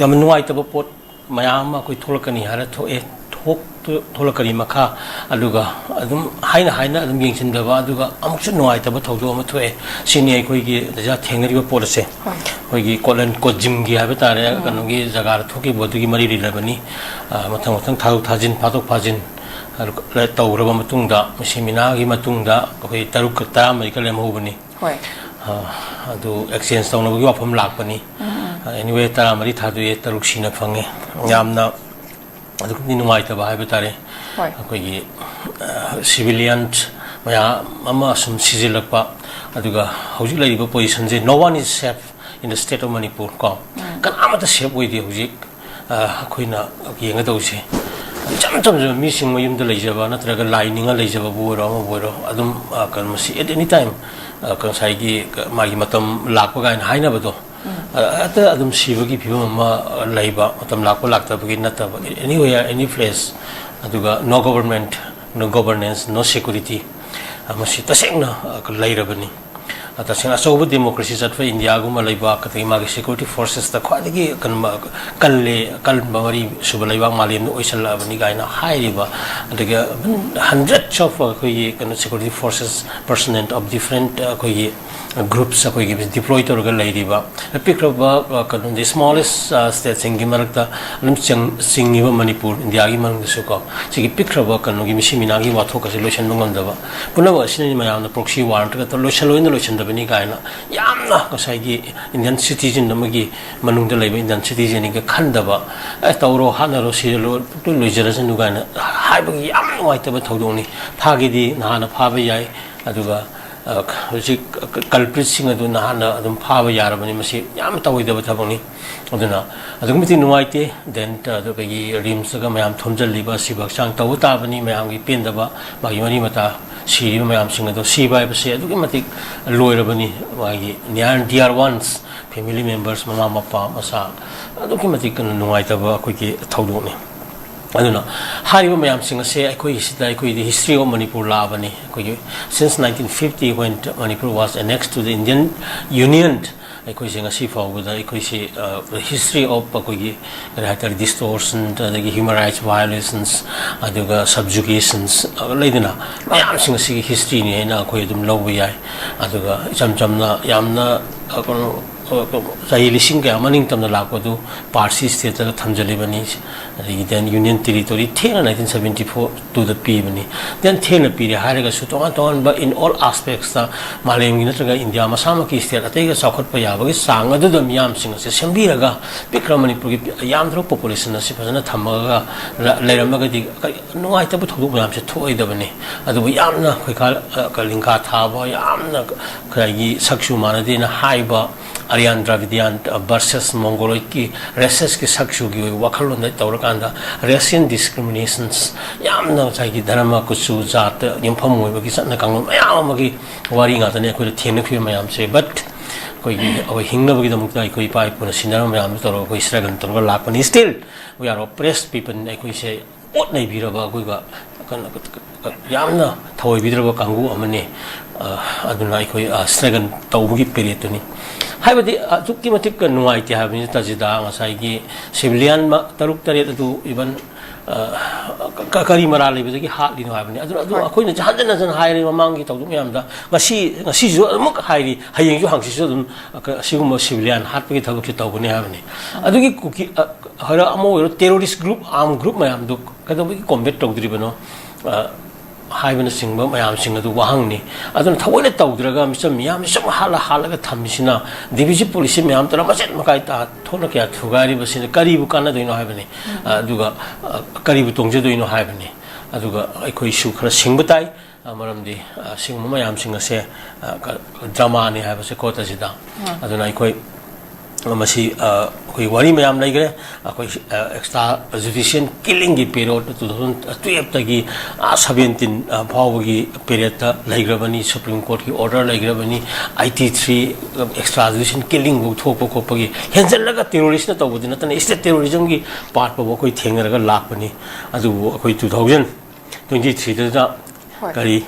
yam nuai ta pot mayam ma koi tholakani hara thoe tholakani makha aduga adum haina adum yengsin da ba aduga amuk chu nuai ta ba thodo ma thoe sini ai koi gi ja thengri ba pot se koi gi kolan ko jim gi ha ba tare kanu gi jaga thoki bodu gi mari ri la bani mathang thau thajin phatok phajin la tawraba matungda semina gi matungda koi taruk ta mai ka lem ho bani hoi adu exchange tawna gi wafam lak bani anyway tara mari thadu ye taruk sina phange yamna adu ni nuai ta ba ha ba tare koi gi civilian maya mama sum sizilakpa aduga hoji lai ba position je no one is safe in the state of Manipur ko kan amata safe oi di hoji khoina yenga dause cham mi sing mayum da leijaba natraga lining a leijaba boiro ma boiro adum kan masi at any time kan sai gi magi matam lakpa gain haina bado ata adum sibagi phibam ma leiba matam lakpa lakta bagi nata anywhere any place aduga no government no governance no security masi tasengna leirabani taseng asobu democracy satfa India guma leiba katai magi security forces ta khwadagi kan bamari subalaiba malim no oisala bani gaina hairiba adaga hundreds of koi kan security forces personnel of different koi groups koi deployed to ga leiriba pikraba kan the smallest state singi marakta lam singiba Manipur India gi mang su ko sigi pikraba kan gi misimina gi wathok ka solution ngam daba punaba sini mayam na proxy war ta solution bani gaina yamna kasai gi Indian citizen namagi manung da leiba Indian citizen ga khandaba tawro hanaro sirelo to loijeration nu gaina haibagi yam waita ba thodoni phagi di nahana phaba yai aduga ji culprit sing adu nahana adum phaba yarabani masi yam tawida ba thabani aduna adugumiti nuaite then adu gi rims ga mayam thomjal liba sibak sang taw ta bani mayam gi pendaba magi mari mata si mayam sing adu si bai base adu matik loirabani magi near dear ones family members mama mapa masa adu matik kan nuaita ba koi ki thodoni aduna hariba mayam sing ase koi sida koi the history of Manipur la bani koi since 1950 when Manipur was annexed to the Indian Union koi sing ase fawda koi si the history of koi writer distortion the human rights violations aduga subjugations leidina mayam sing ase history ni na koi dum lobu yai aduga chamna yamna sai lising ga maning tamna lakpadu Parsi state ta thamjali bani then Union territory thena 1974 to the P bani then thena pi haraga su ton but in all aspects ta malem gi natraga India masama ki state atai ga sakhot pa yabagi sang adu da miyam sing se sembiraga Bikram Manipur gi yam thro population se phajana thamaga leiramaga di nuai ta bu thodu yam se thoi da bani adu yamna khoi ka lingka tha ba yamna khai gi sakshu manade na haiba Aryan Dravidian versus Mongoloid ki races ki sakshu gi wakhalon da tawrakanda Russian discriminations yamna chai gi dharma kuchu jat yimpham moi gi satna kanglo mayam gi wari nga tane ko thena khwi mayam se but koi gi aw hingna gi damuk dai koi pai puna sinara mayam toro koi struggle toro lakpani still we are oppressed people koi se ot nei biraba koi ga kan yamna thoi bidraba kangu amane aduna koi struggle tawbugi period ni haibadi tukki matik nuai ti habini tajida ngasai gi civilian ma taruk tare adu even kari mara lebegi hat lino habini adu akoina jahanna jan hairi mamang gi tawdu yam da ngasi ju amuk hairi hayeng ju hangsi ju dum sigum civilian hat gi thabuk ki tawbuni habini adu gi kuki hara amo terrorist group arm group mayam du kadabi combat tawdri bano haibana singba mayam sing adu wahang ni aduna thawoina tawdraga misam miyam sam hala ga thamisina divisi police miyam tara maset makai ta thona kya thugari basina karibu kana doino haibani aduga karibu tongje doino haibani aduga aikoi su khara singba tai maramdi singma mayam sing ase drama ni haibase kota jida aduna aikoi masi koi wari mayam laigre koi extra judicial killing gi period 2012 tagi 17 phawgi period ta laigrabani Supreme Court ki order laigrabani IT3 extra judicial killing bu thokpo khopagi henjalaga terrorist na tawbudina tan state terrorism gi part pa koi thengaraga lakpani adu koi 2023 da kari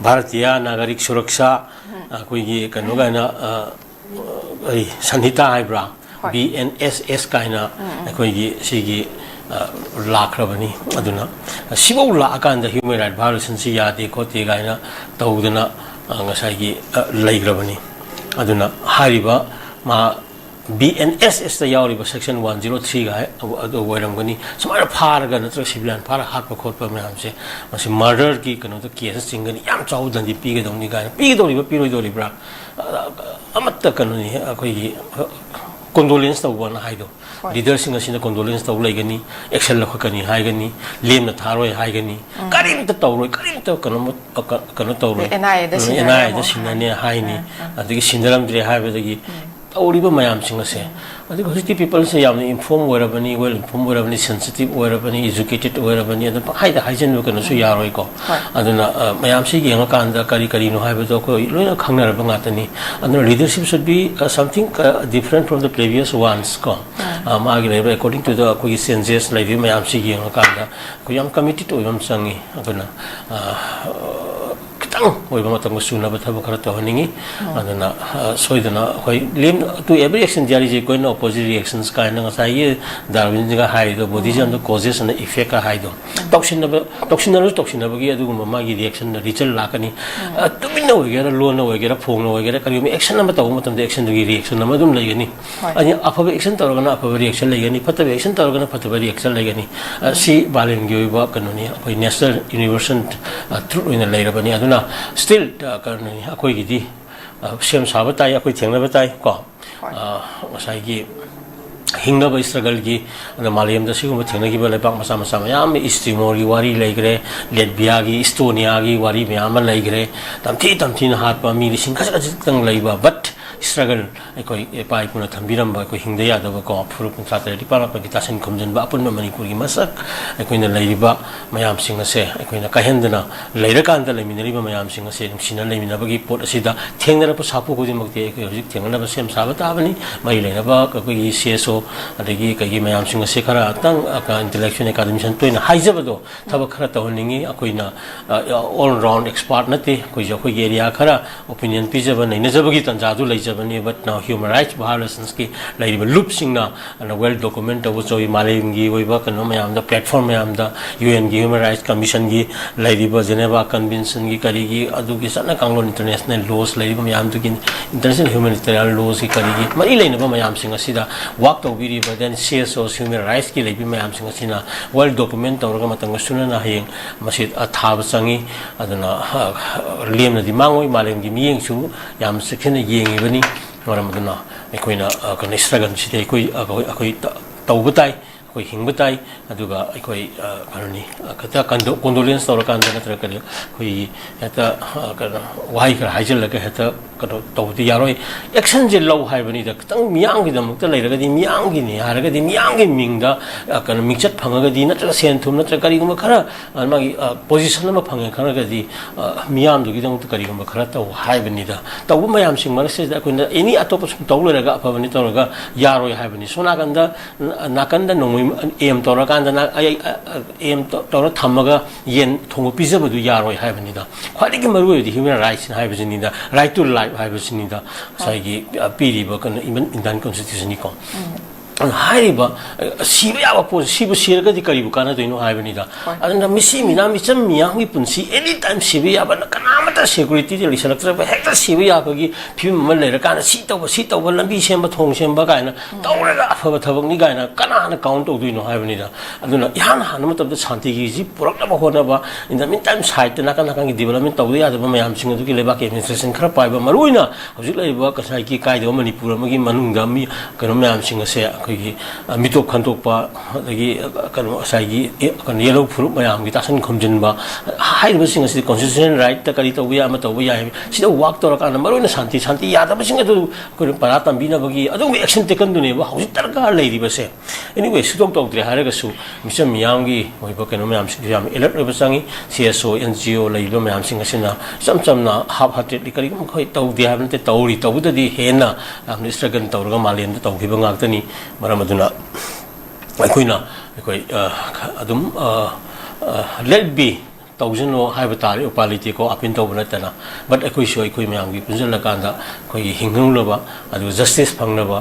Bharatiya Nagarik Suraksha koi gi kanoga na sanhita haibra BNSS kaina akoi gi sigi lakhrabani aduna sibau la akanda human right violation si yade khote gaina tawdana ngasai gi laigrabani aduna hariba ma BNSS ta yauriba section 103 ga adu waramgani sumara pharaga natra civilian phara hakpa khotpa myamse masi murder ki kano to case singani yam chawdan di pige dongni ga pige doriba piroi doribra amatta kano ni akoi gi condolence tawbana haido leader singa sina condolence taw laigani action lakhakani haigani lemna tharoi haigani karim ta tawroi karim ta kano tawroi NI da sinane haini adigi sindaram dire haibadagi tawriba mayam singa se adigi hositi people se yamna inform werabani well inform werabani sensitive werabani educated werabani adu haida haijen no kano su yaroi ko aduna mayam se yenga kanda kari no haibado ko loina khangnar ba ngatani aduna leadership should be something different from the previous ones ko according to the census like mayam se yenga kanda ko yam committed oyam sangi aduna oiba matang suna batha khara to haningi adana soidana hoi lem to every action jari je koi no opposite reactions ka na ngasai darwin ga hai do buddhism the causes and effect ka hai do toxin gi adu ma gi reaction result la kani tumin no gera lo no gera phong no gera kari me action ma to matam de action gi reaction ma dum lai gani ani aphaba action to ga na aphaba reaction lai gani phata action to ga na phata reaction lai gani si balen gi ba kanoni koi national universal truth in lai ra bani aduna still karni akoi gi di sem sabatai akoi thengna batai ko asai gi hingna ba struggle gi na malayam da sigum thengna gi ba lepak masa masa yam istimor gi wari laigre Latvia gi Estonia gi wari myam laigre tamthi na hat pa mi rising ka tang laiba but struggle ekoi epai puna thambiram ba ko hingda ya da ba ko phuru pun sa tari pa pa gitasin khumjan ba apun manipur gi masak ekoi na laiba mayam singa se ekoi na kahendana laira kan da laimini ba mayam singa se sina laimina ba gi pot asida thengna pa sapu ko di makte ekoi hojik thengna ba sem sa ba ta bani mai laina ba ko gi CSO adagi kai mayam singa se khara tang ka intellectual academician toina haijaba do thaba khara tawningi akoi na all round expert nate koi jo koi area khara opinion pijaba naina jabagi tanja du lai but now human rights violations ki like loop singna and well documented was so malayam gi we work no mayam the platform mayam the UN gi human rights commission gi like Geneva convention gi kari gi adu gi sana kanglo international laws like mayam to international humanitarian laws gi kari gi mari leina ba mayam singa sida work to be but then CSO human rights ki like mayam singa sina well documented or ga matang suna na heng masit athab sangi aduna lem na di mangoi malayam gi miyeng su yam section yeng bani maramduna ekoina kan struggle si ekoi taubutai koi hingbutai aduga ekoi kanoni kata condolence tor kan da natra kali koi eta wai kar haijal la ka eta kado tawdi yaroi action je low hai bani da tang miyang gi dam ta lai raga di miyang gi ni haraga di miyang gi mingda kan mingchat phangaga di natra sen thum natra kari gum khara magi position ma phange khara ga di miyam du gi dang kari gum khara taw hai bani da taw mayam sing mar se da koina any atop sum taw le raga apha bani taw raga yaroi hai bani sona ganda nakanda no aim tora kanda na aim tora thamaga yen thongo pizabadu yaroi haibani da khwadi gi maru di human rights haibani da right to life haibani da sai gi piri ba kan even Indian constitution ni ko haiba siba ya po sibu sirga di karibu kana to ino haibani da adana misi mina micham miyang gi punsi anytime siba ya ba kana mata security di lisalaktra ba hekta siba ya ba gi phim ma le ra kana si to ba lambi sem ba thong sem ba kaina tawra ga fa ba thabak ni gaina kana na count to ino haibani da aduna yan han ma tab da shanti gi ji purak na ba hona ba in the meantime side na kana gi development to ya da ba mayam sing du gi leba ke administration khara pai ba maruina hojik lai ba ka sai ki kai do manipur ma gi manung da mi kano mayam sing se mitok khantok pa lagi kan sai gi kan yellow fruit mayam gi tasan khomjin ba hai ba sing asi constitutional right ta kari to ya ma to ya sida work to ka na maroina shanti ya da ba sing du ko para tam bina bagi adu action taken du ne ba hausi tar ka lai ri ba se anyway sudok tok dre hare ga su misam miyam gi oi ba kan mayam sing yam elect ba sangi CSO NGO lai lo mayam sing asina sam na half hearted li kari khoi to dia ban te to ri to bu di hena am struggle to ga malen to gi ba ngak tani maramaduna akoina akoi adum let be तौजनो हाइब तारे उपालिटी को appeal तौब नतना but अखोई मैम पुंजलकांदा अखोई हिंगनुलबा अदु जस्टिस फंगनबा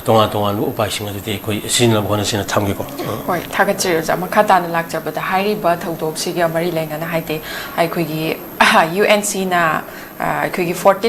तोंगा तोंगान उपायसिंग अदुदि अखोई सिनलब होनसिना थमगेको होय थागचर जा मखाताना लाक्चबदा हाइरिबा थौदोक सिगा मरी लेंगना हाइते अखोई UNC ना अखोई 14